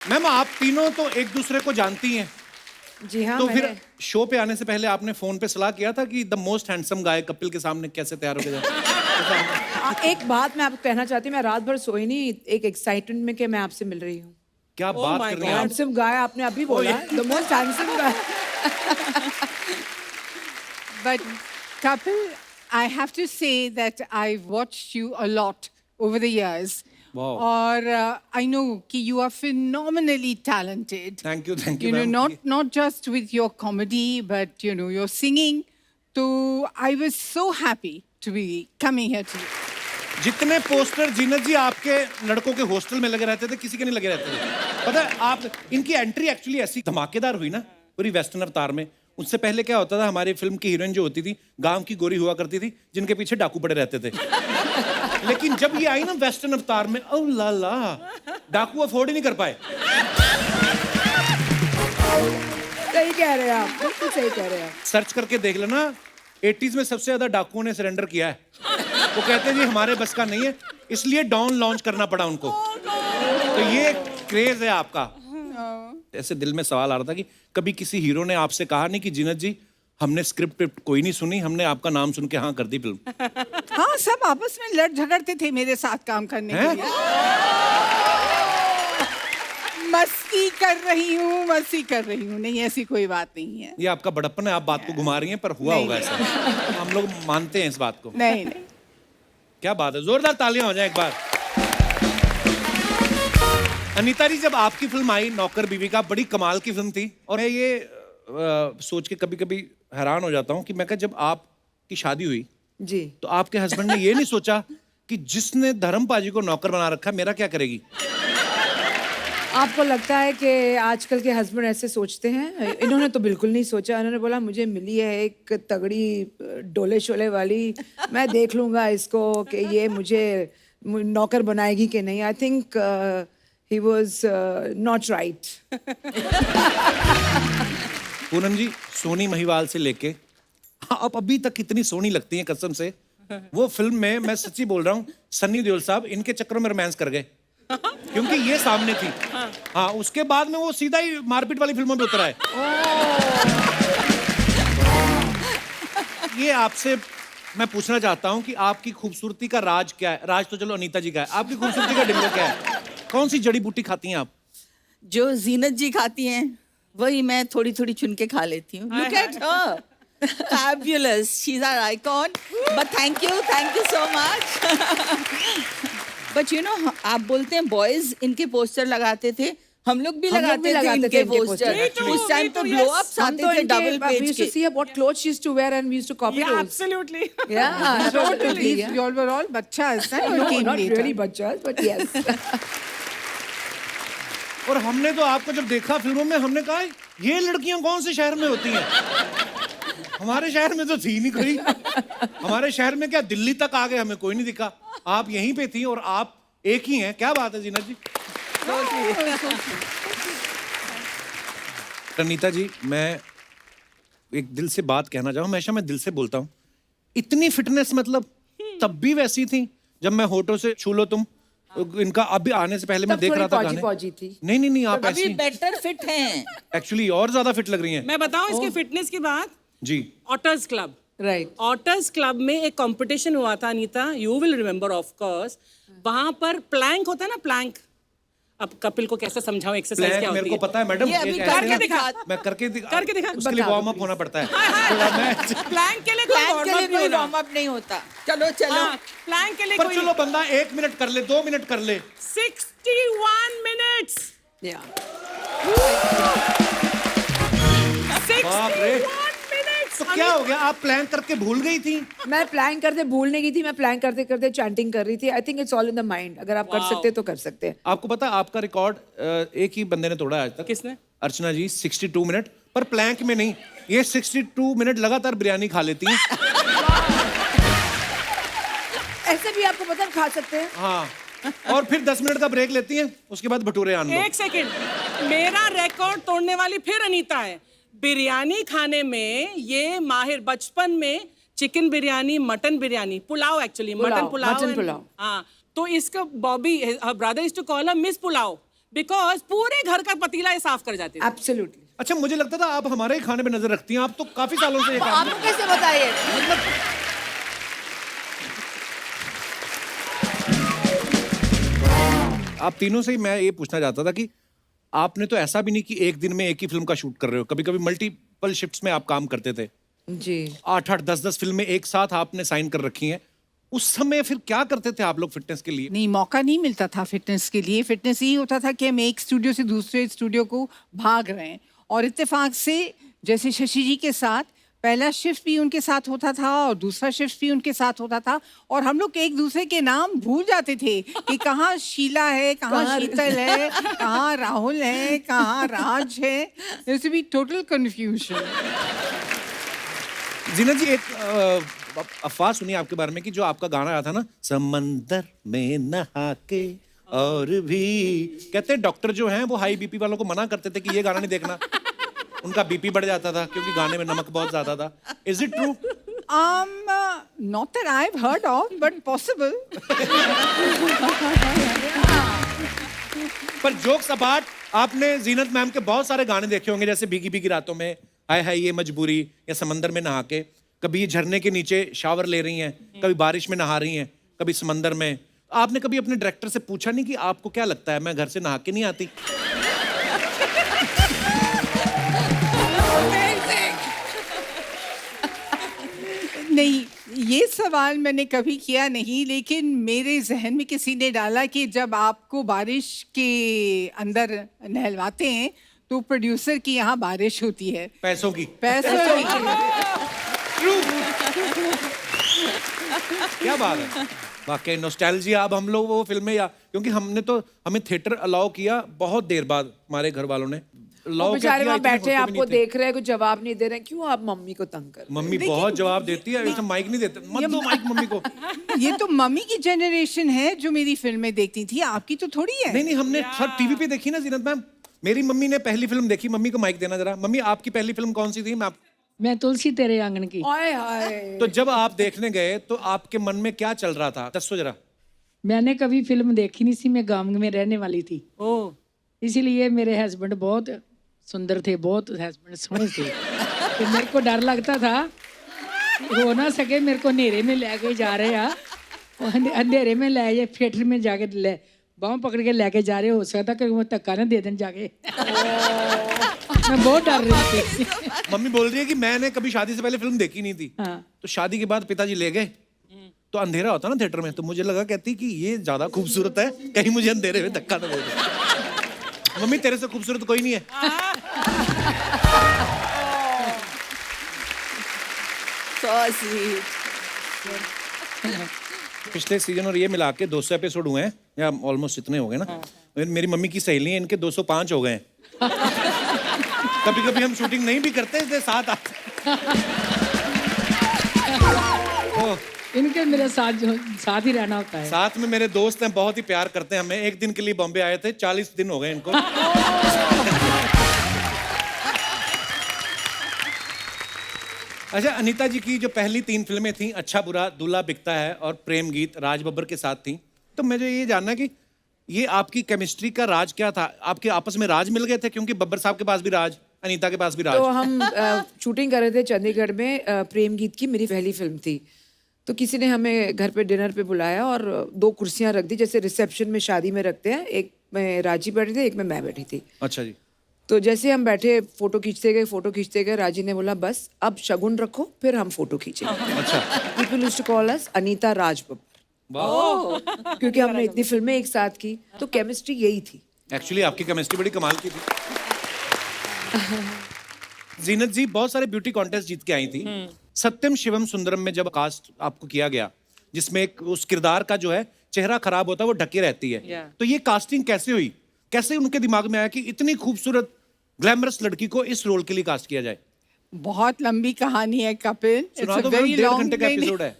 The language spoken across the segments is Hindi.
मैम आप तीनों तो एक दूसरे को जानती हैं, जी हाँ, तो फिर शो पे आने से पहले आपने फोन पे सलाह किया था कि the most handsome guy Kapil के सामने कैसे तैयार होके जाए? एक बात मैं आपको कहना चाहती हूँ, मैं रात भर सोई नहीं एक एक्साइटमेंट में कि मैं आपसे मिल रही हूँ। क्या बात कर रही हैं आप? हैंडसम गाय आपने अभी बोला, the most handsome guy. But Kapil, I have to say that I've watched you a lot over the years. Wow. और I know कि you are phenomenally talented. Thank you, You know, ma'am. not just with your comedy, but you know, your singing. So I was so happy to be coming here to you. जितने पोस्टर जीनत जी आपके लड़कों के हॉस्टल में लगे रहते थे, किसी के नहीं लगे रहते थे। पता है आप, इनकी एंट्री एक्चुअली ऐसी धमाकेदार हुई ना पूरी वेस्टर्न अवतार में। उससे पहले क्या होता था, हमारी फिल्म की हीरोइन जो होती थी गांव की गोरी हुआ करती थी जिनके पीछे डाकू पड़े रहते थे। लेकिन जब ये आई ना वेस्टर्न अवतार में, ओ ला ला, डाकू अफोर्ड ही नहीं कर पाए। सही कह रहे हैं आप, बिल्कुल सही कह रहे हैं आप। सर्च करके देख लेना, 80s में सबसे ज्यादा डाकुओं ने सरेंडर किया है। वो कहते हैं जी हमारे बस का नहीं है, इसलिए डॉन लॉन्च करना पड़ा उनको। तो ये क्रेज है आपका। ऐसे दिल में सवाल आ रहा था कि कभी किसी हीरो ने आपसे कहा नहीं कि जीनत जी हमने स्क्रिप्ट कोई नहीं सुनी, हमने आपका नाम सुन के हाँ कर दी फिल्म? हाँ, सब आपस में लड़ झगड़ते थे मेरे साथ काम करने के लिए। मस्ती कर रही हूँ, नहीं ऐसी कोई बात नहीं है। ये आपका बड़प्पन है, आप बात को घुमा रही हैं, पर हुआ होगा ऐसा। हम लोग मानते हैं इस बात को। नहीं। क्या बात है, जोरदार तालियां हो जाए एक बार। अनीता जी, जब आपकी फिल्म आई नौकर बीवी का, बड़ी कमाल की फिल्म थी। और मैं ये सोच के कभी कभी हैरान हो जाता हूँ कि मैं कहा जब आपकी शादी हुई जी, तो आपके हस्बैंड ने ये नहीं सोचा कि जिसने धर्म पाजी को नौकर बना रखा मेरा क्या करेगी? आपको लगता है कि आजकल के हस्बैंड ऐसे सोचते हैं? इन्होंने तो बिल्कुल नहीं सोचा। इन्होंने बोला मुझे मिली है एक तगड़ी डोले शोले वाली, मैं देख लूंगा इसको कि ये मुझे नौकर बनाएगी कि नहीं। I think he was not right. Poonam ji, Sohni Mahiwal से लेके आप अभी तक कितनी सोनी लगती हैं कसम से। वो फिल्म में, मैं सच्ची बोल रहा हूँ, सन्नी देओल साहब इनके चक्करों में रोमांस कर गए क्योंकि ये सामने थी। हाँ, उसके बाद में वो सीधा ही मारपीट वाली फिल्मों में उतरा है। ये आपसे मैं पूछना चाहता हूँ कि आपकी खूबसूरती का राज क्या है? राज तो चलो अनीता जी का है, आपकी खूबसूरती का डिंगो क्या है? कौन सी जड़ी बूटी खाती हैं आप? जो जीनत जी खाती हैं वही मैं थोड़ी थोड़ी चुन के खा लेती हूँ। Look at her, fabulous, she's our icon. But thank you so much. But you know, आप बोलते हैं बॉयज इनके पोस्टर लगाते थे, हम लोग भी लगाते थे इनके पोस्टर। उस टाइम तो ब्लो अप्स आते थे डबल पेज के। We used to see what clothes she used to wear and we used to copy those. Absolutely. Yeah, totally. You all were all bachchas, right? No, not really bachchas, but yes. और हमने तो आपको जब देखा फिल्मों में, हमने कहा ये लड़कियां कौन से शहर में होती हैं? हमारे शहर में तो थी नहीं कोई। हमारे शहर में क्या, दिल्ली तक आ गए, हमें कोई नहीं दिखा। आप यहीं पे थी और आप एक ही हैं। क्या बात है जीनत जी। अनीता जी, मैं एक दिल से बात कहना चाहूँ, हमेशा मैं दिल से बोलता हूँ। इतनी फिटनेस मतलब तब भी वैसी थी जब मैं होठों से छू लो तुम, इनका अभी आने से पहले मैं देख रहा था गाने। पौजी थी। नहीं, आप अभी ऐसी बेटर फिट हैं। एक्चुअली और ज्यादा फिट लग रही हैं। मैं बताऊं इसके फिटनेस की बात? जी। Authors club, right. Authors club में एक कंपटीशन हुआ था Anita, you will remember of course. वहां पर प्लैंक होता है ना, प्लैंक। अब कपिल को कैसे समझाऊं एक्सरसाइज क्या होती है? मेरे को पता है मैडम, ये अभी एक करके ऐसे ना- दिखा। मैं करके दिखा। उसके लिए बता वार्म अप होना पड़ता है। प्लैंक के लिए कोई प्लान के लिए warm-up नहीं कोई होना। वार्म अप नहीं होता। चलो प्लैंक के लिए पर कोई चलो बंदा 1 मिनट कर ले, 2 मिनट कर ले। 61 मिनट्स। Yeah. बाप रे। 61 मिनट्स। तो क्या हो गया, आप प्लान करके भूल गई थी? मैं प्लान करते भूल नहीं गई थी, मैं प्लान करते करते चैंटिंग कर रही थी। I think it's all in the mind. अगर आप कर सकते तो कर सकते हैं। आपको पता है आपका रिकॉर्ड एक ही बंदे ने तोड़ा है आज तक। किसने? अर्चना जी, 62 मिनट, पर प्लैंक में नहीं। ये 62 मिनट लगातार बिरयानी खा लेती हैं। ऐसे भी आपको पता है खा सकते हैं। हाँ, और फिर 10 मिनट का ब्रेक लेती हैं, उसके बाद भटूरे आन दो। एक सेकंड, मेरा रिकॉर्ड तोड़ने वाली फिर अनीता है। बिरयानी खाने में ये माहिर, बचपन में chicken biryani, mutton biryani, pulao actually, mutton pulao. Mutton pulao. हाँ, तो इसका Bobby brother used to call her miss pulao because पूरे घर का पतीला ये साफ कर जाते थे। एब्सोल्युटली। अच्छा, मुझे लगता था आप हमारे ही खाने पे नजर रखती हैं, आप तो काफी सालों से ये काम आपको कैसे बताइए? आप तीनों से ही मैं ये पूछना चाहता था कि आपने तो ऐसा भी नहीं कि एक दिन में एक ही फिल्म का शूट कर रहे हो, कभी कभी मल्टीपल शिफ्ट्स में आप काम करते थे। जी। 8-8, 10-10 फिल्में एक साथ आपने साइन कर रखी हैं। उस समय फिर क्या करते थे आप लोग फिटनेस के लिए? नहीं, मौका नहीं मिलता था फिटनेस के लिए। फिटनेस यही होता था कि हम एक स्टूडियो से दूसरे स्टूडियो को भाग रहे हैं, और इत्तेफाक से जैसे शशि जी के साथ पहला शिफ्ट भी उनके साथ होता था और दूसरा शिफ्ट भी उनके साथ होता था, और हम लोग एक दूसरे के नाम भूल जाते थे कि कहाँ शीला है, कहाँ शीतल है, कहाँ राहुल है, कहाँ राज है। There used to be total confusion. जीना जी, एक अफवाह सुनी आपके बारे में कि जो आपका गाना आया था ना, समंदर में नहा के और भी, कहते हैं डॉक्टर जो हैं वो हाई बीपी वालों को मना करते थे कि ये गाना नहीं देखना, उनका बीपी बढ़ जाता था क्योंकि गाने में नमक बहुत ज्यादा था। Is it true? Not that I've heard of, but possible. पर जोक्स अपार्ट, आपने जीनत मैम के बहुत सारे गाने देखे होंगे, जैसे भीगी भीगी रातों में, हाय हाय ये मजबूरी, या समंदर में नहा के। कभी झरने के नीचे शावर ले रही हैं, कभी बारिश में नहा रही हैं, कभी समंदर में। आपने कभी अपने डायरेक्टर से पूछा नहीं कि आपको क्या लगता है मैं घर से नहा के नहीं आती? नहीं, ये सवाल मैंने कभी किया नहीं, लेकिन मेरे जहन में किसी ने डाला कि जब आपको बारिश के अंदर नहलवाते हैं तो प्रोड्यूसर की यहाँ बारिश होती है, पैसों की। पैसों की। क्या बात है, वाकई नॉस्टैल्जिया। अब हम लोग वो फिल्में, या क्योंकि हमने तो, हमें थिएटर अलाउ किया बहुत देर बाद, हमारे घर वालों ने अलाउ बेचारे किया। वहाँ इतने बैठे होते भी आपको नहीं थे। देख रहे हैं, कुछ जवाब नहीं दे रहे हैं, क्यों आप मम्मी को तंग कर? मम्मी बहुत जवाब देती है, ऐसे माइक नहीं देते, मत दो माइक मम्मी को। ये तो मम्मी की जनरेशन है जो मेरी फिल्में देखती थी, आपकी तो थोड़ी है। नहीं, हमने सब टीवी पे देखी ना जीनत मैम। मेरी मम्मी ने पहली फिल्म देखी, मम्मी को माइक देना जरा। मम्मी, आपकी पहली फिल्म कौन सी थी? मैं तुलसी तेरे आंगन की। हाय हाय। तो जब आप देखने गए तो आपके मन में क्या चल रहा था, दसो जरा। मैंने कभी फिल्म देखी नहीं थी, मैं गांव में रहने वाली थी, ओह, इसीलिए मेरे हस्बैंड बहुत सुंदर थे, बहुत हस्बैंड सोहने थे। तो मेरे को डर लगता था हो ना सके मेरे को अंधेरे में लेके जा रहे हैं, अंधेरे में ले जाए, थिएटर में जाके ले बाँह पकड़ के लेके जा रहे, हो सकता कि वो धक्का ना दे दें जाके। मैं बहुत डर रही थी। मम्मी बोल रही है कि मैंने कभी शादी से पहले फिल्म देखी नहीं थी। हाँ। तो शादी के बाद पिताजी ले गए, तो अंधेरा होता ना थिएटर में, तो मुझे लगा, कहती कि ये ज्यादा खूबसूरत है, कहीं मुझे अंधेरे में धक्का ना दे दे। मम्मी, तेरे से खूबसूरत कोई नहीं है। So sweet. पिछले सीजन और ये मिला के 200 एपिसोड हुए हैं, या ऑलमोस्ट इतने हो गए ना। मेरी मम्मी की सहेली है, इनके 205 हो गए हैं। कभी कभी हम शूटिंग नहीं भी करते, इसलिए साथ आते। तो इनके मेरे साथ ही रहना होता है। साथ में मेरे दोस्त हैं, बहुत ही प्यार करते हैं हमें। एक दिन के लिए बॉम्बे आए थे, 40 दिन हो गए इनको। अच्छा, अनीता जी की जो पहली 3 फिल्में थी, अच्छा बुरा, दूल्हा बिकता है और प्रेम गीत, राज बब्बर के साथ थी। तो मुझे ये जानना कि ये आपकी केमिस्ट्री का राज क्या था? आपके आपस में राज मिल गए थे? क्योंकि बब्बर साहब के पास भी राज, अनीता के पास भी राज। तो हम शूटिंग कर रहे थे चंडीगढ़ में, प्रेम गीत की मेरी पहली फिल्म थी। तो किसी ने हमें घर पे डिनर पे बुलाया और 2 कुर्सियां रख दी, जैसे रिसेप्शन में शादी में रखते हैं। एक में राजी बैठी थी, एक में मैं बैठी थी। अच्छा जी। तो जैसे हम बैठे, फोटो खींचते गए, राजी ने बोला बस अब शगुन रखो, फिर हम फोटो खींचेंगे। अच्छा। People used to call us Anita Raj Babbar, क्योंकि हमने इतनी फिल्में एक साथ की, तो केमिस्ट्री यही थी। एक्चुअली आपकी केमिस्ट्री बड़ी कमाल की थी। जीनत जी बहुत सारे ब्यूटी कॉन्टेस्ट जीत के आई थी। सत्यम शिवम सुंदरम में जब कास्ट आपको किया गया, जिसमें एक उस किरदार का जो है चेहरा खराब होता है, वो ढके रहती है, तो ये कास्टिंग कैसे हुई? कैसे उनके दिमाग में आया कि इतनी खूबसूरत ग्लैमरस लड़की को इस रोल के लिए कास्ट किया जाए? बहुत लंबी कहानी है कपिल। सुना दो, 1.5 घंटे का एपिसोड है।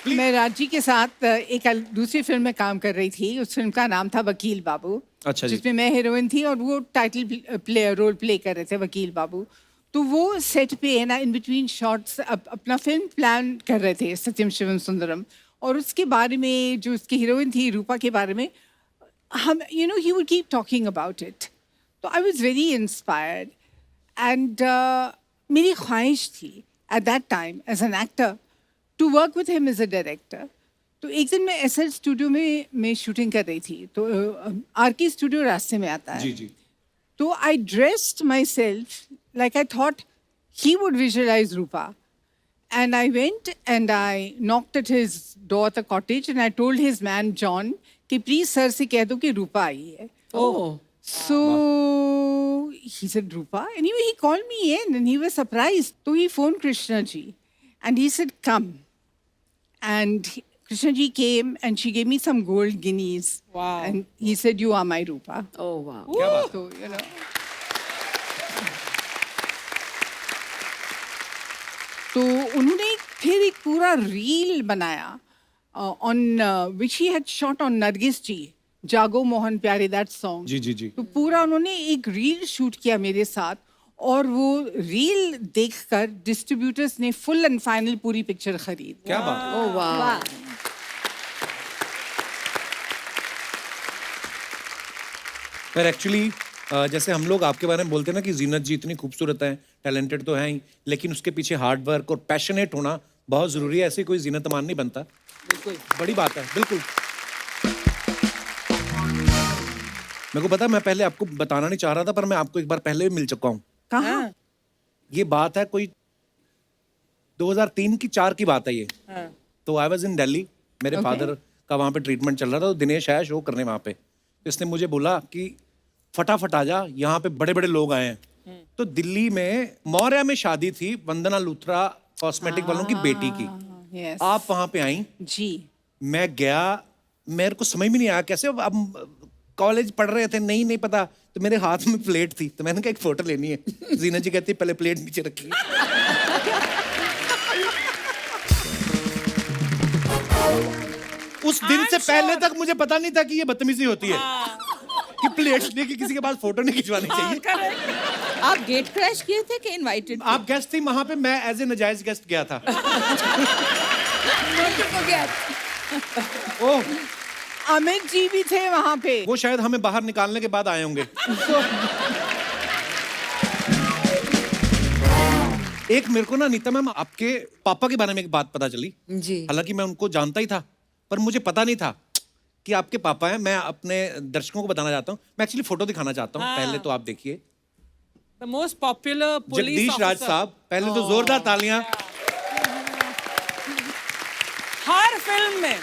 मैं राजी के साथ एक दूसरी फिल्म में काम कर रही थी। उस फिल्म का नाम था वकील बाबू। अच्छा जी। जिसमें मैं हीरोइन थी और वो टाइटल रोल प्ले कर रहे थे, वकील बाबू। तो वो सेट पे है ना, इन बिटवीन शॉट्स अपना फिल्म प्लान कर रहे थे, सत्यम शिवम सुंदरम। और उसके बारे में जो उसकी हीरोइन थी रूपा के बारे में हम he would keep talking about it. तो I was very inspired and मेरी ख्वाहिश थी at that time as an actor to work with him as a director. तो एक दिन मैं SL स्टूडियो में मैं शूटिंग कर रही थी. तो RK स्टूडियो रास्ते में आता है. जी जी. So I dressed myself like I thought he would visualize Rupa. And I went and I knocked at his door at the cottage and I told his man John कि please sir से कह दो कि रूपा आई है. Oh. So he said Rupa. Anyway, he called me in and he was surprised. So he phoned Krishna ji and he said come. And Krishna ji came and she gave me some gold guineas. Wow. And he said you are my Rupa. Oh wow. So, तो उन्होंने फिर एक पूरा रील बनाया on which he had shot on Nargis ji Jaago Mohan प्यारे दैट सॉन्ग. जी जी जी. तो पूरा उन्होंने एक रील शूट किया मेरे साथ और वो रील देखकर डिस्ट्रीब्यूटर्स ने फुल एंड फाइनल पूरी पिक्चर खरीद. क्या बात. Oh wow. पर एक्चुअली जैसे हम लोग आपके बारे में बोलते हैं ना कि जीनत जी इतनी खूबसूरत है, टैलेंटेड तो है ही, लेकिन उसके पीछे हार्ड वर्क और पैशनेट होना बहुत ज़रूरी है. ऐसी कोई जीनत अमान नहीं बनता. बिल्कुल बड़ी बात है. बिल्कुल. मेरे को पता है, मैं पहले आपको बताना नहीं चाह रहा था पर मैं आपको एक बार पहले भी मिल चुका हूँ. कहाँ? ये बात है कोई 2003 की 4 की बात है ये. तो आई वाज इन दिल्ली. मेरे फादर का वहाँ पे ट्रीटमेंट चल रहा था. तो दिनेश आया शो करने वहाँ पे. इसने मुझे बोला कि फटाफट आ जा, यहाँ पे बड़े बड़े लोग आए हैं. तो दिल्ली में मौर्या में शादी थी वंदना लूथरा कॉस्मेटिक वालों की बेटी की. Yes. आप वहाँ पे आई. जी. मैं गया, मेरे को समझ में नहीं आया कैसे. अब कॉलेज पढ़ रहे थे, नहीं पता. तो मेरे हाथ में प्लेट थी तो मैंने कहा एक फोटो लेनी है. जीनत जी कहती पहले प्लेट नीचे रखिए. उस दिन से पहले तक मुझे पता नहीं था कि ये बदतमीजी होती है कि प्लेट लेके किसी के पास फोटो नहीं खिंचवानी चाहिए. आप गेट क्रैश किए थे कि इनवाइटेड? आप गेस्ट थी वहां पे, मैं एज ए नजायज गेस्ट गया था. ओह, अमित जी भी थे वहाँ पे. वो शायद हमें बाहर निकालने के बाद आए होंगे. एक मेरे को ना नीता मैम आपके पापा के बारे में एक बात पता चली. जी. हालांकि मैं उनको जानता ही था पर मुझे पता नहीं था कि आपके पापा हैं. मैं अपने दर्शकों को बताना चाहता हूँ. मैं एक्चुअली फोटो दिखाना चाहता हूँ. पहले तो आप देखिए. The most popular police Jagdish Raj officer. साहब. पहले तो जोरदार तालियां. हर फिल्म में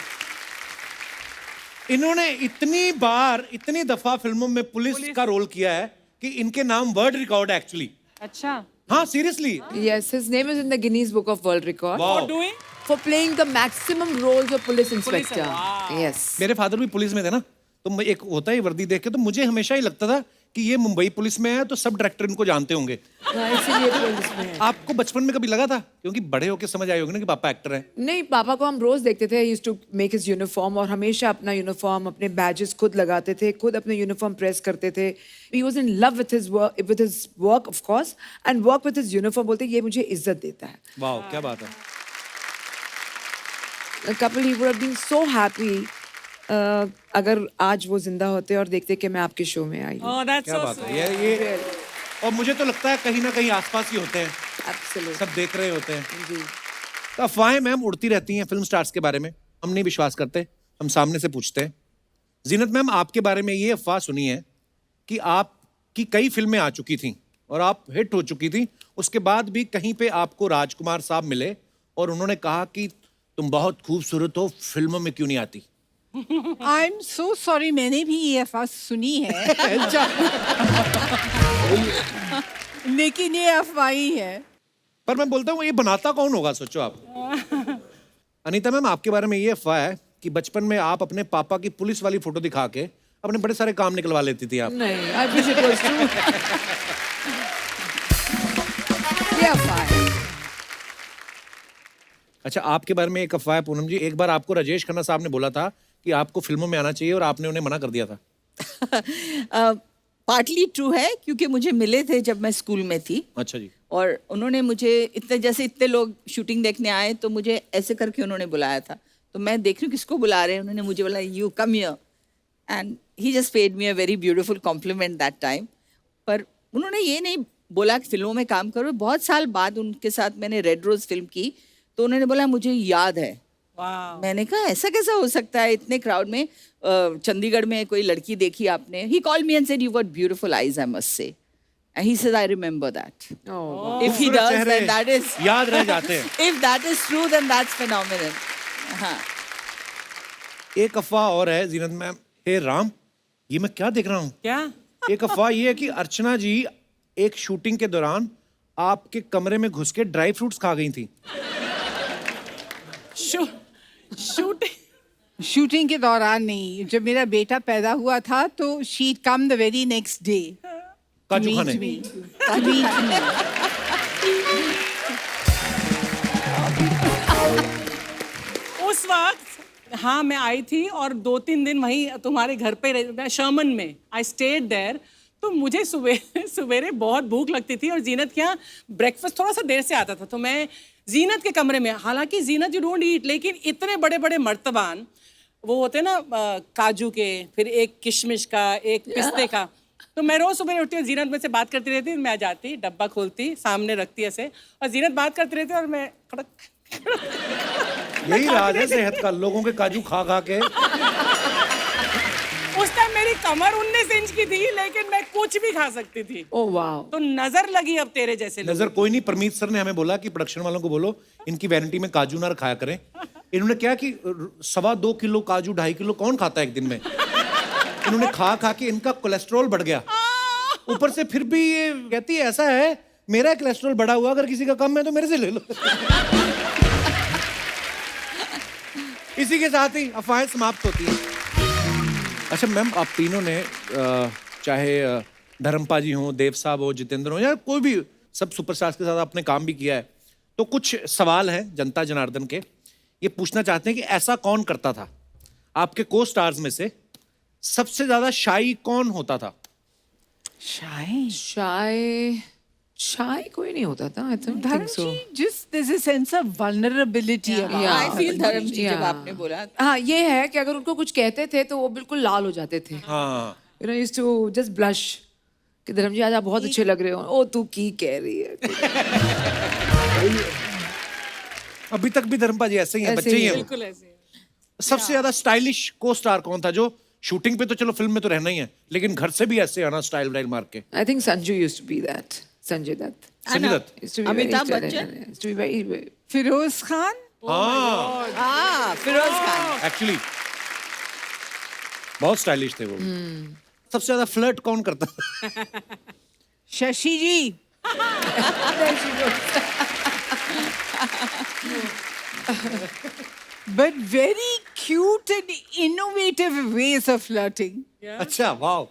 इन्होंने इतनी बार इतनी दफा फिल्मों में पुलिस का रोल किया है कि इनके नाम वर्ल्ड रिकॉर्ड है एक्चुअली. अच्छा. हाँ seriously. Yes, his name is in the Guinness Book of World Record Wow. For doing? for playing the maximum roles of police inspector. wow. Yes. मेरे फादर भी पुलिस में थे ना, तो एक होता है वर्दी देख के तो मुझे हमेशा ही लगता था कि ये मुंबई पुलिस में है तो सब डायरेक्टर इनको जानते होंगे. हाँ, इसीलिए पुलिस में है. आपको बचपन में कभी लगा था, क्योंकि बड़े होके समझ आए होंगे ना कि पापा एक्टर हैं? नहीं, पापा को हम रोज देखते थे. Used to make his uniform और हमेशा अपना यूनिफॉर्म अपने बैजेस खुद लगाते थे, खुद अपने यूनिफॉर्म प्रेस करते थे. He was in love with his work of course and work with his uniform. बोलते ये मुझे इज्जत देता है. वाह क्या बात है. Kapil, he would have been so happy अगर आज वो जिंदा होते और देखते कि मैं आपके शो में आई हूँ. Oh, that's क्या so बात sweet. है. ये और मुझे तो लगता है कहीं ना कहीं आसपास ही होते हैं. Absolutely. सब देख रहे होते हैं. जी. तो अफवाहें मैम उड़ती रहती हैं फिल्म स्टार्स के बारे में. हम नहीं विश्वास करते, हम सामने से पूछते हैं. जीनत मैम, आपके बारे में ये अफवाह सुनी है कि आपकी कई फिल्में आ चुकी थी और आप हिट हो चुकी थी. उसके बाद भी कहीं पे आपको राजकुमार साहब मिले और उन्होंने कहा कि तुम बहुत खूबसूरत हो, फिल्मों में क्यों नहीं आती? आई एम सो सॉरी, मैंने भी ये अफवाह सुनी है. लेकिन ये अफवाह ही है. पर मैं बोलता हूँ ये बनाता कौन होगा, सोचो आप. अनीता मैम, आपके बारे में ये अफवाह है कि बचपन में आप अपने पापा की पुलिस वाली फोटो दिखा के अपने बड़े सारे काम निकलवा लेती थी आप. नहीं, I wish it was true. ये अफवाह है. अच्छा, आपके बारे में एक अफवाह है पूनम जी, एक बार आपको राजेश खन्ना साहब ने बोला था कि आपको फिल्मों में आना चाहिए और आपने उन्हें मना कर दिया था. पार्टली ट्रू है क्योंकि मुझे मिले थे जब मैं स्कूल में थी अच्छा जी. और उन्होंने मुझे इतने लोग शूटिंग देखने आए तो मुझे ऐसे करके उन्होंने बुलाया था. तो मैं देख रही हूँ किसको बुला रहे हैं, उन्होंने मुझे बोला you come here, and he just paid me a very beautiful compliment that time. पर उन्होंने ये नहीं बोला कि फिल्मों में काम करो. बहुत साल बाद उनके साथ मैंने रेड रोज फिल्म की, तो उन्होंने बोला मुझे याद है. वाह. मैंने कहा ऐसा कैसा हो सकता है इतने क्राउड में, चंडीगढ़ में कोई लड़की देखी आपने? He called me and said you got beautiful eyes, I must say. And he said I remember that. Oh, If he खूबसूरत does, चेहरे then that is. याद रह जाते हैं. If that is true, then that's phenomenal. हाँ. एक अफवाह और है जीनत मैम. हे राम, ये मैं क्या देख रहा हूँ? क्या? एक अफवाह ये है कि अर्चना जी एक शूटिंग के दौरान आपके कमरे में घुस के ड्राई फ्रूट्स खा गई थी. शूटिंग शूटिंग के दौरान नहीं, जब मेरा बेटा पैदा हुआ था तो she come the very next day काजू खाने. उस वक्त हाँ मैं आई थी और 2-3 दिन वहीं तुम्हारे घर पे रही, शर्मन में. I stayed there. तो मुझे सवेरे बहुत भूख लगती थी और जीनत के यहाँ ब्रेकफास्ट थोड़ा सा देर से आता था, तो मैं जीनत के कमरे में, हालांकि जीनत यू डोंट ईट, लेकिन इतने बड़े बड़े मर्तबान वो होते ना काजू के, फिर एक किशमिश का, एक पिस्ते का. तो मैं रोज सुबह उठती हूँ, जीनत में से बात करती रहती, मैं आ जाती, डब्बा खोलती, सामने रखती ऐसे, और जीनत बात करती रहती और मैं खड़क. यही राज है सेहत का, लोगों के काजू खा खा के. उस टाइम मेरी कमर 19 इंच की थी, लेकिन मैं कुछ भी खा सकती थी. oh wow. तो नजर लगी अब तेरे जैसे लोगों नजर कोई नहीं. परमीत सर ने हमें बोला कि प्रोडक्शन वालों को बोलो इनकी वैनिटी में काजू ना रखाया करें. इन्होंने क्या कि 2.25 किलो काजू 2.5 किलो कौन खाता है एक दिन में. इन्होंने खा खा के इनका कोलेस्ट्रॉल बढ़ गया. ऊपर से फिर भी ये कहती है ऐसा है मेरा कोलेस्ट्रॉल बढ़ा हुआ, अगर किसी का कम है तो मेरे से ले लो. इसी के साथ ही अफवाहें समाप्त होती हैं. अच्छा मैम, आप तीनों ने चाहे धर्मपा जी हो, देव साहब हो, जितेंद्र हो, या कोई भी सब सुपरस्टार्स के साथ आपने काम भी किया है, तो कुछ सवाल हैं जनता जनार्दन के. ये पूछना चाहते हैं कि ऐसा कौन करता था आपके को स्टार्स में से, सबसे ज्यादा शाई कौन होता था? shy कोई नहीं होता था. I don't think so. just there's a sense of vulnerability about Yeah. I feel धर्म जी जब Yeah. आपने बोला, हाँ, ये है कि अगर उनको कुछ कहते थे तो वो बिल्कुल लाल हो जाते थे. हाँ. You know, used to just blush कि धर्म जी आज आप बहुत अच्छे लग रहे हो. ओ तू की कह रही है. अभी तक भी धर्मपा जी ऐसे ही हैं, ऐसे बच्चे ही ही हैं. हैं. बिल्कुल ऐसे. सबसे ज्यादा स्टाइलिश को स्टार कौन था, जो शूटिंग पे तो चलो फिल्म में तो रहना ही है, लेकिन घर से भी ऐसे आना स्टाइल वाइल मार के? I think Sanju used to be that. Sanjay Dutt. Sanjay Dutt. Used to be very Amitabh stylish. Bachchan? Used to be very. Firoz Khan. हाँ, हाँ फिरोज खान. एक्चुअली बहुत स्टाइलिश थे वो. सबसे ज्यादा फ्लर्ट कौन करता था? शशि जी. but very cute and innovative ways of flirting. अच्छा, वाह.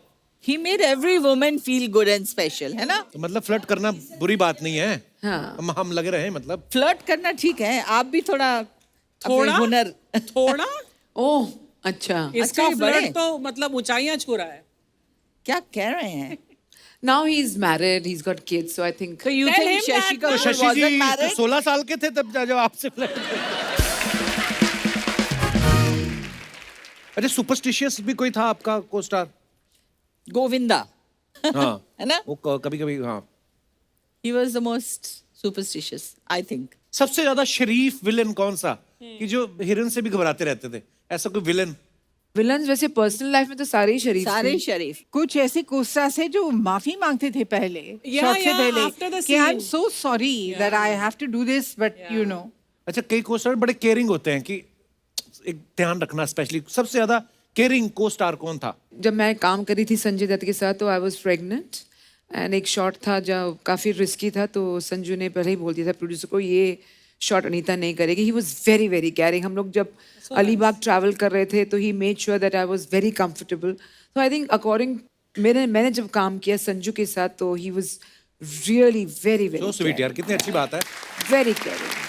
He made every woman feel good and special, है ना? तो मतलब फ्लर्ट करना बुरी बात नहीं है. हाँ. हम लगे रहे मतलब. फ्लर्ट करना ठीक है, आप भी थोड़ा थोड़ा? अपने हुनर. थोड़ा ओह अच्छा. इसका ये बड़े? फ्लर्ट तो मतलब ऊंचाइयां छू रहा है. क्या कह रहे हैं? Now he's married. He's got kids. So I think. So you Tell think him Shashi that, Kapoor तो शशि जी wasn't तो married? 16 साल के थे तब जब आपसे फ्लर्ट. अच्छा, सुपरस्टिशियस भी कोई था आपका को स्टार? गोविंदा. हाँ. है ना? वो कभी कभी हाँ. He was the most superstitious, I think. सबसे ज्यादा शरीफ विलन कौन सा, कि जो हीरोइन से भी घबराते रहते थे, ऐसा कोई विलन? विलन्स वैसे पर्सनल लाइफ में तो सारे ही शरीफ सारे थे. शरीफ. कुछ ऐसे कोस्टार्स है जो माफी मांगते थे पहले Yeah, शॉट से yeah, पहले after the कि I am scene. So sorry that I have to do this but you know. अच्छा, कई को स्टार बड़े केयरिंग होते हैं कि एक ध्यान रखना. स्पेशली सबसे ज्यादा केयरिंग को स्टार कौन था? जब मैं काम कर रही थी संजय दत्त के साथ तो आई वाज प्रेग्नेंट एंड एक शॉट था जो काफ़ी रिस्की था, तो संजू ने पहले ही बोल दिया था प्रोड्यूसर को ये शॉट अनीता नहीं करेगी. He was very very caring. हम लोग जब अलीबाग ट्रैवल कर रहे थे तो he made sure that I was very comfortable. तो आई थिंक अकॉर्डिंग मैंने जब काम किया संजू के साथ तो he was really very so very sweet यार, कितनी अच्छी बात है. Very caring.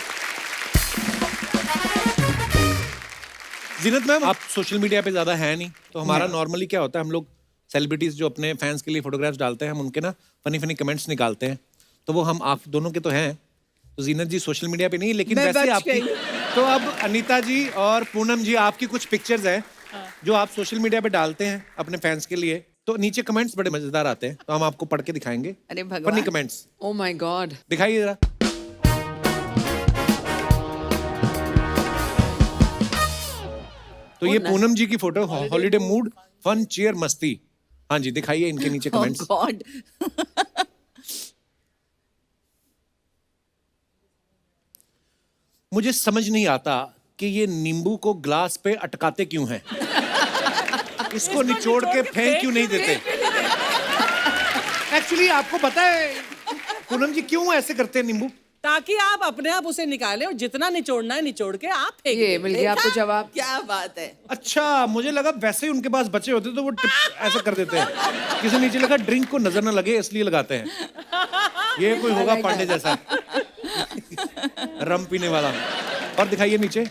जीनत मैम, आप सोशल मीडिया पे ज्यादा है नहीं, तो हमारा नॉर्मली क्या होता है, हम लोग सेलिब्रिटीज जो अपने फैंस के लिए फोटोग्राफ्स डालते हैं, हम उनके ना फनी फनी कमेंट्स निकालते हैं. तो वो हम आप दोनों के तो हैं. तो जीनत जी सोशल मीडिया पे नहीं, लेकिन मैं वैसे बच आपकी गई. तो अब अनीता जी और पूनम जी, आपकी कुछ पिक्चर्स हैं जो आप सोशल मीडिया पे डालते हैं अपने फैंस के लिए, तो नीचे कमेंट्स बड़े मजेदार आते हैं, तो हम आपको पढ़ के दिखाएंगे। अरे भगवान। Funny comments Oh my God. दिखाइए जरा। तो ये पूनम जी की photo, holiday mood, fun, cheer, मस्ती। हाँ जी, दिखाइए इनके नीचे Oh कमेंट्स। God. मुझे समझ नहीं आता कि ये नींबू को ग्लास पे अटकाते क्यों हैं। इसको निचोड़ के फेंक क्यों नहीं देते। एक्चुअली आपको पता है पूनम जी क्यों ऐसे करते हैं नींबू? ताकि आप अपने आप उसे निकालें और जितना निचोड़ना है निचोड़ के आप फेंक ये दें। मिल गया आपको देखा? जवाब। क्या बात है। अच्छा, मुझे लगा वैसे ही उनके पास बचे होते तो वो ऐसा कर देते हैं। किसी नीचे लगा ड्रिंक को नजर ना लगे इसलिए लगाते हैं। ये कोई होगा पांडे जैसा रम पीने वाला। और दिखाइए नीचे।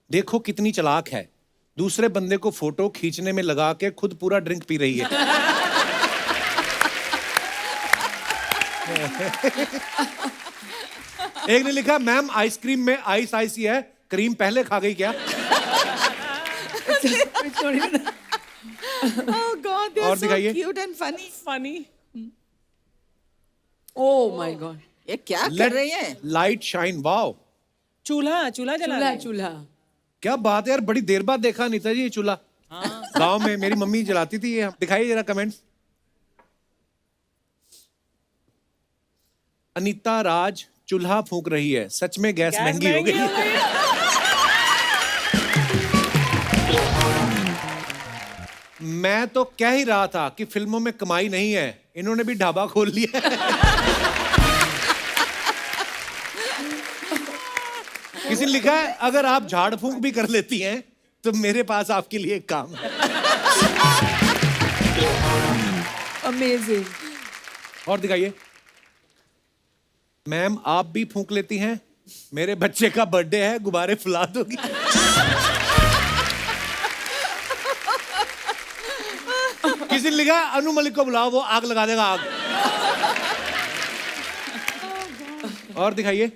देखो कितनी चालाक है, दूसरे बंदे को फोटो खींचने में लगा के खुद पूरा ड्रिंक पी रही है। एक ने लिखा, मैम आइसक्रीम में आइस आइस ही है, क्रीम पहले खा गई क्या? Oh God, they और are so दिखाइए। cute and funny. Funny. Oh my God. ये क्या कर रही है? लाइट शाइन, वाओ चूल्हा चूल्हा जला चूल्हा रहे हैं। चूल्हा। क्या बात है यार, बड़ी देर बाद देखा अनीता जी ये चूल्हा। गांव में मेरी मम्मी जलाती थी ये। दिखाइए जरा कमेंट्स। अनीता राज चूल्हा फूंक रही है, सच में गैस महंगी हो गई। मैं तो कह ही रहा था कि फिल्मों में कमाई नहीं है, इन्होंने भी ढाबा खोल लिया है। किसी ने लिखा है, अगर आप झाड़ फूंक भी कर लेती हैं तो मेरे पास आपके लिए एक काम है। Amazing. और दिखाइए। मैम आप भी फूंक लेती हैं, मेरे बच्चे का बर्थडे है, गुब्बारे फुला दोगी। किसी ने लिखा, अनु मलिक को बुलाओ, वो आग लगा देगा आग। और दिखाइए।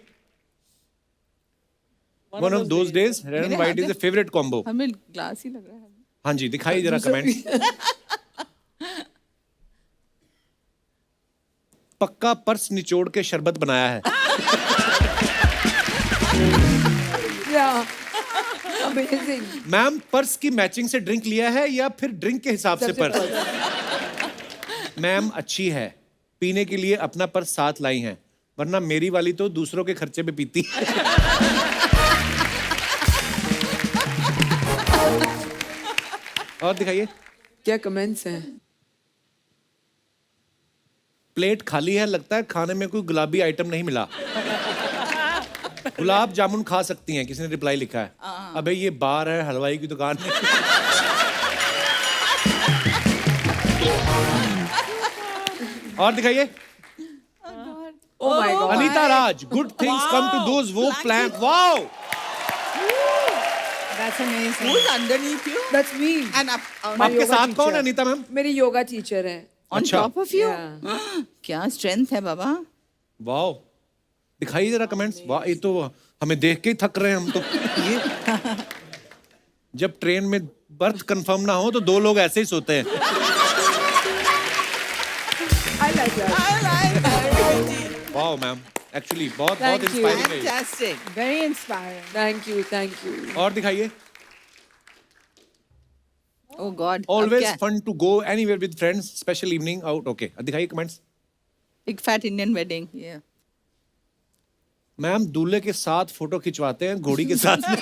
One of those days, red and white is a favorite combo. हमें ग्लास ही लग रहा है। हाँ जी, दिखाइए जरा कमेंट्स। पक्का पर्स निचोड़ के शरबत बनाया है। Yeah. Amazing. मैम पर्स की मैचिंग से ड्रिंक लिया है या फिर ड्रिंक के हिसाब से पर्स? मैम अच्छी है, पीने के लिए अपना पर्स साथ लाई हैं, वरना मेरी वाली तो दूसरों के खर्चे पे पीती। और दिखाइए। क्या कमेंट्स हैं? प्लेट खाली है, लगता है खाने में कोई गुलाबी आइटम नहीं मिला। गुलाब जामुन खा सकती हैं, किसी ने रिप्लाई लिखा है। अबे ये बार है, हलवाई की दुकान है। और दिखाइए। Oh my God. Anita Raj, good things come to those who plan. Wow, That's amazing. Who's underneath you? That's me. And up, आपके योगा साथ कौन है teacher. अनीता मैम? मेरी योगा टीचर है। on अच्छा। top of you? Yeah. क्या स्ट्रेंथ है बाबा। वाओ, दिखाइए जरा कमेंट्स। वाह, ये तो हमें देख के ही थक रहे हैं हम तो। ये जब ट्रेन में बर्थ कंफर्म ना हो तो दो लोग ऐसे ही सोते हैं। I like that. I like that. Wow ma'am, actually बहुत Thank बहुत you. इंस्पायरिंग है ये। Fantastic. Very inspiring. Thank you, thank you. और दिखाइए। Oh God. अब ऑलवेज क्या? Fun to go anywhere with friends, special evening out. Okay, दिखाइए comments. Big fat Indian wedding. Yeah. Ma'am दूल्हे के साथ फोटो खिंचवाते हैं, घोड़ी के साथ नहीं।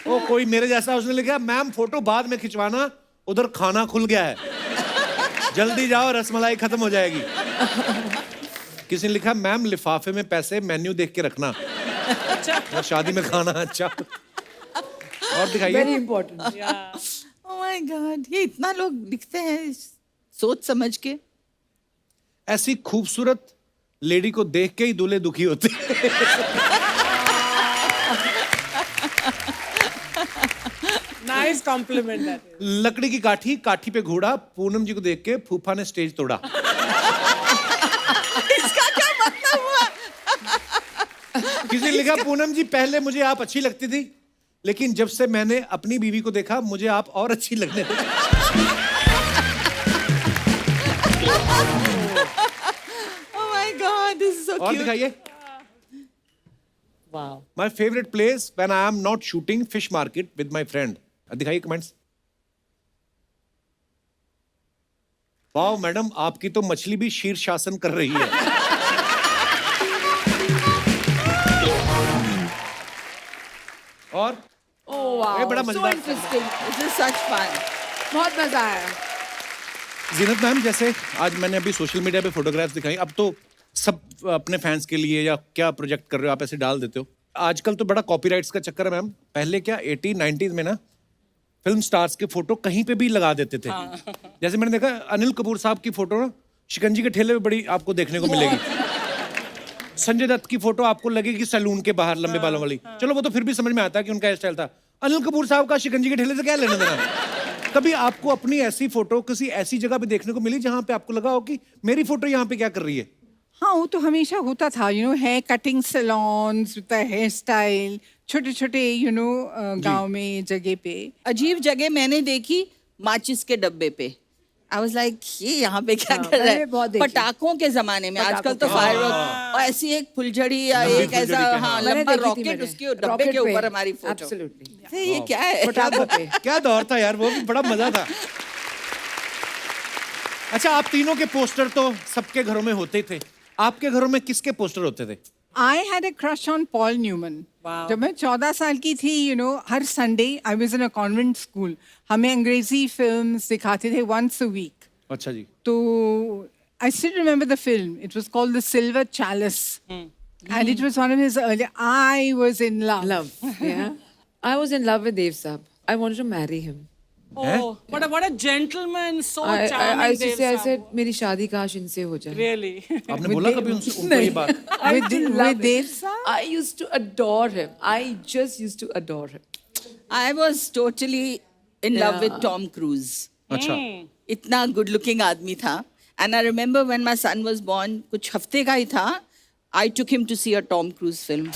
ओ कोई मेरे जैसा, उसने लिखा, मैम फोटो बाद में खिंचवाना, उधर खाना खुल गया है, जल्दी जाओ रसमलाई खत्म हो जाएगी। किसी ने लिखा, मैम लिफाफे में पैसे मेन्यू देख के रखना, अच्छा शादी में खाना। अच्छा, और Very दिखाइए। important. Oh my God. ये इतना लोग लिखते हैं सोच समझ के। ऐसी खूबसूरत लेडी को देख के ही दूल्हे दुखी होते हैं। Nice nice compliment that is. लकड़ी की काठी, काठी पे घोड़ा, पूनम जी को देख के फूफा ने स्टेज तोड़ा। इसका क्या मतलब हुआ? किसी ने लिखा, पूनम जी पहले मुझे आप अच्छी लगती थी, लेकिन जब से मैंने अपनी बीवी को देखा मुझे आप और अच्छी लगने लगी। Oh my God, this is so और cute. दिखाइए। Wow. My favorite place when I am not shooting fish market with my friend. दिखाइए कमेंट्स। वाओ मैडम, आपकी तो मछली भी शीर्षासन कर रही है। और Oh wow. ये बड़ा So मजेदार। interesting. This is such fun. बहुत मजा आया। जीनत मैम, जैसे आज मैंने अभी सोशल मीडिया पे फोटोग्राफ्स दिखाई, अब तो सब अपने फैंस के लिए या क्या प्रोजेक्ट कर रहे हो आप ऐसे डाल देते हो। आजकल तो बड़ा कॉपीराइट्स का चक्कर है मैम। पहले क्या 80 90s में ना फिल्म स्टार्स के फोटो कहीं पे भी लगा देते थे। जैसे मैंने देखा अनिल कपूर साहब की फोटो ना शिकंजी के ठेले पे बड़ी आपको देखने को मिलेगी। संजय दत्त की फोटो आपको लगेगी सैलून के बाहर लंबे बालों वाली। चलो वो तो फिर भी समझ में आता है कि उनका हेयर स्टाइल था। अनिल कपूर साहब का शिकंजी के ठेले से क्या लेना देना। कभी आपको अपनी ऐसी फोटो किसी ऐसी जगह पे देखने को मिली जहां पे आपको लगा हो कि मेरी फोटो यहाँ पे क्या कर रही है? हाँ, वो तो हमेशा होता था, hair cutting salons, hair style, छोटे छोटे गांव में जगह पे। अजीब जगह मैंने देखी माचिस के डब्बे पे। आई वाज लाइक ये यहाँ पे क्या कर रहा मैंने है? बहुत देखी। पटाखों के जमाने में, आजकल तो के फायरवर्क और ऐसी एक फुलझड़ी या लंबी एक ऐसा फुलझड़ी के, हाँ मैंने लंबा देखी थी रॉकेट मैंने। उसके डब्बे रॉकेट के पे। ऊपर हमारी फोटो। Absolutely. ये क्या है? पटाखों पे। क्या दौर था यार, वो भी बड़ा मजा था। अच्छा, आप तीनों के पोस्टर तो सबके घरों में होते ही थे। आपके घरों में किसके पोस्टर होते थे? I had a crush on Paul Newman. Wow. जब मैं 14 साल की थी, हर Sunday I was in a convent school, हमें अंग्रेजी फिल्म्स दिखाते थे once a week. अच्छा जी। तो I still remember the film. It was called The Silver Chalice. And it was one of his early. I was in love. Love. Yeah. I was in love with Dev Saab. I wanted to marry him. Oh, what a gentleman, so I charming. used to Dev say, I Saab. said, मेरी शादी काश इनसे हो जाए. Really? आपने बोला कभी उनसे उनको ये बात? With Dev Saab? I used to adore him. I just used to adore him. I was totally in love with Yeah. Tom Cruise. अच्छा। इतना गुड लुकिंग आदमी था. And I remember when my son was born, कुछ हफ्ते का ही था, I took him to see a Tom Cruise film.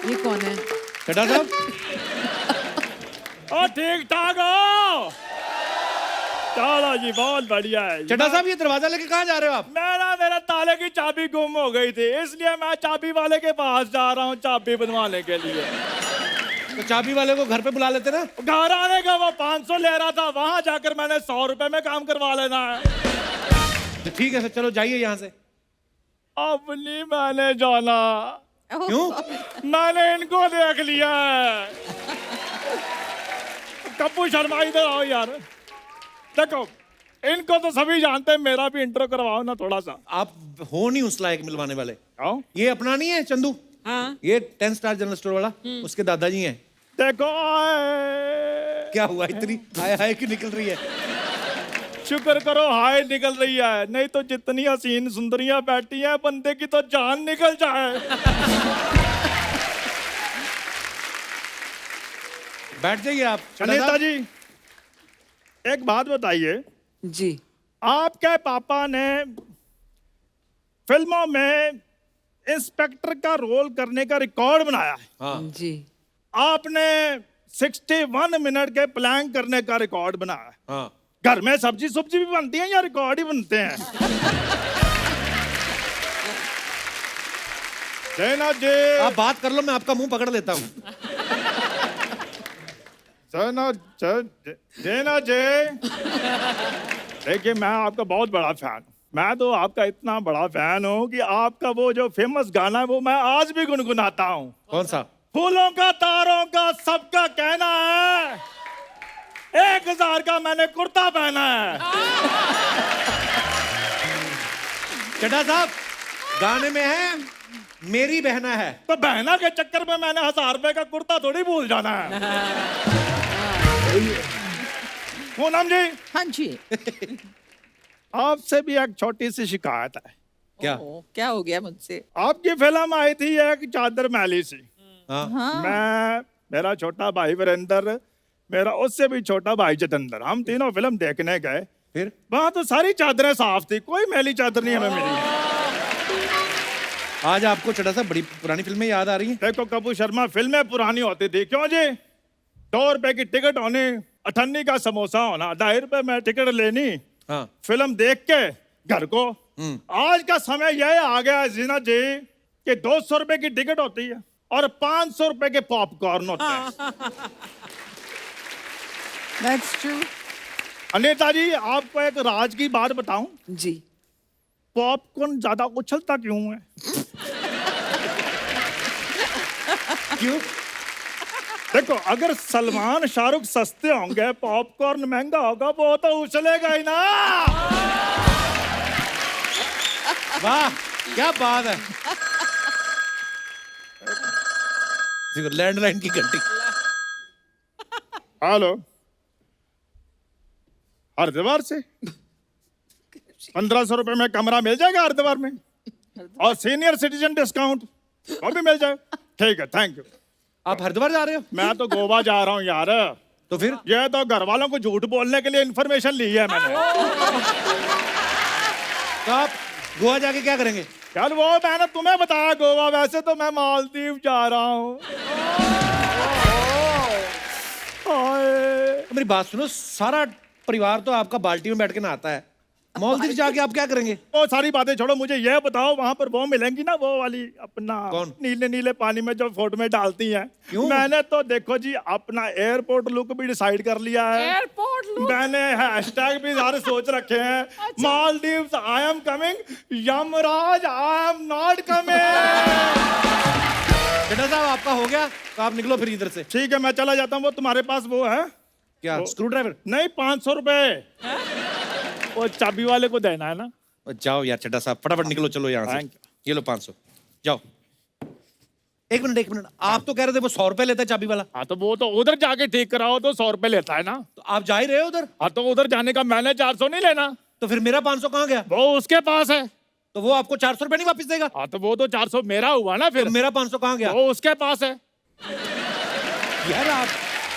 ये कौन है? चड्ढा साहब, ओ ठीक ठाक हो? चलो जी, बहुत बढ़िया है जी। चड्ढा साहब, ये दरवाजा लेके कहाँ जा रहे हो आप? मेरे ताले की चाबी गुम हो गई थी, इसलिए मैं चाबी वाले के पास जा रहा हूँ चाबी बनवाने के लिए। तो चाबी वाले को घर पे बुला लेते ना। घर आने का वो 500 ले रहा था, वहां जाकर मैंने 100 रुपए में काम करवा लेना है। तो ठीक है सर, चलो जाइए यहाँ से। अब नहीं मैंने जाना, क्यों? मैंने इनको देख लिया है। कप्पू शर्मा इधर आओ यार। देखो, इनको तो सभी जानते हैं, मेरा भी इंट्रो करवाओ ना थोड़ा सा। आप हो नहीं उस लायक मिलवाने वाले। आओ। ये अपना नहीं है चंदू? हाँ। ये 10 स्टार जनरल स्टोर वाला, उसके दादाजी हैं। देखो, क्या हुआ, इतनी हाय हाय की निकल रही है? शुक्र करो हाय निकल रही है, नहीं तो जितनी हसीन सुंदरियां बैठी हैं, बंदे की तो जान निकल जाए। बैठ जाइए आप। चड्ढा अनीता साहब, जी, एक बात बताइए, जी. आपके पापा ने फिल्मों में इंस्पेक्टर का रोल करने का रिकॉर्ड बनाया है। हाँ। जी. आपने 61 मिनट के प्लान करने का रिकॉर्ड बनाया है। हाँ। घर में सब्जी सुब्जी भी बनती है या रिकॉर्ड ही बनते हैं? जैना जी, आप बात कर लो, मैं आपका मुंह पकड़ लेता हूँ। जैना जी, देखिए मैं आपका बहुत बड़ा फैन हूँ। मैं तो आपका इतना बड़ा फैन हूँ कि आपका वो जो फेमस गाना है वो मैं आज भी गुनगुनाता हूँ। कौन सा? फूलों का तारों का सबका कहना है, 1000 का मैंने कुर्ता पहना है। चड्ढा साहब, गाने में है मेरी बहना है। तो बहना के चक्कर में मैंने 1000 रुपए का कुर्ता थोड़ी भूल जाना है। पूनम जी, हाँ जी। आपसे भी एक छोटी सी शिकायत है। क्या? क्या हो गया मुझसे? आपकी फिल्म आई थी एक चादर मैली सी। हाँ। मैं, मेरा छोटा भाई वीरेंद्र, मेरा उससे भी छोटा भाई जितेंद्र, हम तीनों फिल्म देखने गए। फिर वहां तो सारी चादरें साफ थी, कोई मैली चादर नहीं हमें मिली। आज आपको चढ़ा सा बड़ी पुरानी फिल्में याद आ रही हैं? देखो कपूर शर्मा, फिल्में पुरानी होती थी, क्यों जी? 2 रुपए की टिकट होनी, 98 का समोसा होना, 2.5 रुपए में टिकट लेनी, हाँ। फिल्म देख के घर को। आज का समय यह आ गया है जीनत जी कि 200 रुपए की टिकट होती है और 500 रुपए के पॉपकॉर्न होते हैं। That's true. अनीता जी, आपको एक राज की बात बताऊं, जी। पॉपकॉर्न ज्यादा उछलता क्यों है? क्यों? देखो, अगर सलमान शाहरुख सस्ते होंगे, पॉपकॉर्न महंगा होगा, वो तो उछलेगा ही ना। वाह, क्या बात है। देखो, लैंडलाइन की घंटी। हेलो, हरिद्वार से 1500 रुपए में कमरा मिल जाएगा हरिद्वार में, और सीनियर सिटीजन डिस्काउंट वो भी मिल जाएगा। ठीक है, थैंक यू। आप हरिद्वार जा रहे हो? मैं तो गोवा जा रहा हूँ यार। तो फिर ये तो घर वालों को झूठ बोलने के लिए इन्फॉर्मेशन ली है मैंने। तो आप गोवा जाके क्या करेंगे? यार वो मैंने तुम्हें बताया गोवा, वैसे तो मैं मालदीव जा रहा हूँ। मेरी बात सुनो, सारा परिवार तो आपका बाल्टी में बैठ के नहाता है, मालदीव जाके आप क्या करेंगे? वो सारी बातें छोड़ो, मुझे ये बताओ, वहां पर वो मिलेंगी ना, वो वाली अपना कौन? नीले नीले पानी में जो फोटो में डालती हैं। क्यों? मैंने तो देखो जी अपना एयरपोर्ट लुक भी डिसाइड कर लिया है। Airport look? मैंने हैशटैग भी सारे सोच रखे हैं। Maldives I am coming, Yamraj I am not coming. बेटा साहब, आपका हो गया तो आप निकलो फिर इधर से। ठीक है, मैं चला जाता हूँ। वो तुम्हारे पास वो है? क्या स्क्रू ड्राइवर? नहीं, 500 रुपए वो चाबी वाले को देना है ना। जाओ यार चड्डा साहब, फटाफट निकलो, चलो यहाँ से। Thank ये लो 500, जाओ। एक मिनट, आप तो कह रहे थे वो 100 रुपए लेता है चाबी वाला। हाँ, तो वो तो उधर जाके ठीक कराओ तो 100 रुपए लेता है ना। तो आप जा ही रहे हो उधर, हाँ, तो उधर जाने का मैंने 400 नहीं लेना। तो फिर मेरा 500 कहाँ गया? वो उसके पास है। तो वो आपको 400 रुपए नहीं वापस देगा? हाँ, तो वो तो 400 मेरा हुआ ना फिर। तो मेरा 500 कहाँ गया? वो उसके पास है। यार आप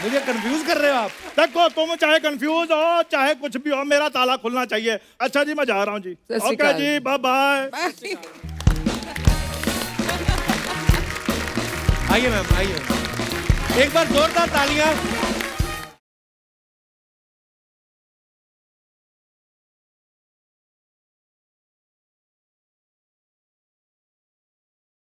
मुझे कंफ्यूज कर रहे हो आप। देखो, तुम चाहे कंफ्यूज हो चाहे कुछ भी हो, मेरा ताला खुलना चाहिए। अच्छा जी, मैं जा रहा हूँ जी। सत श्री ओके अकाल। जी, बाय बाय। आइए मैम, आइए। एक बार जोरदार तालियां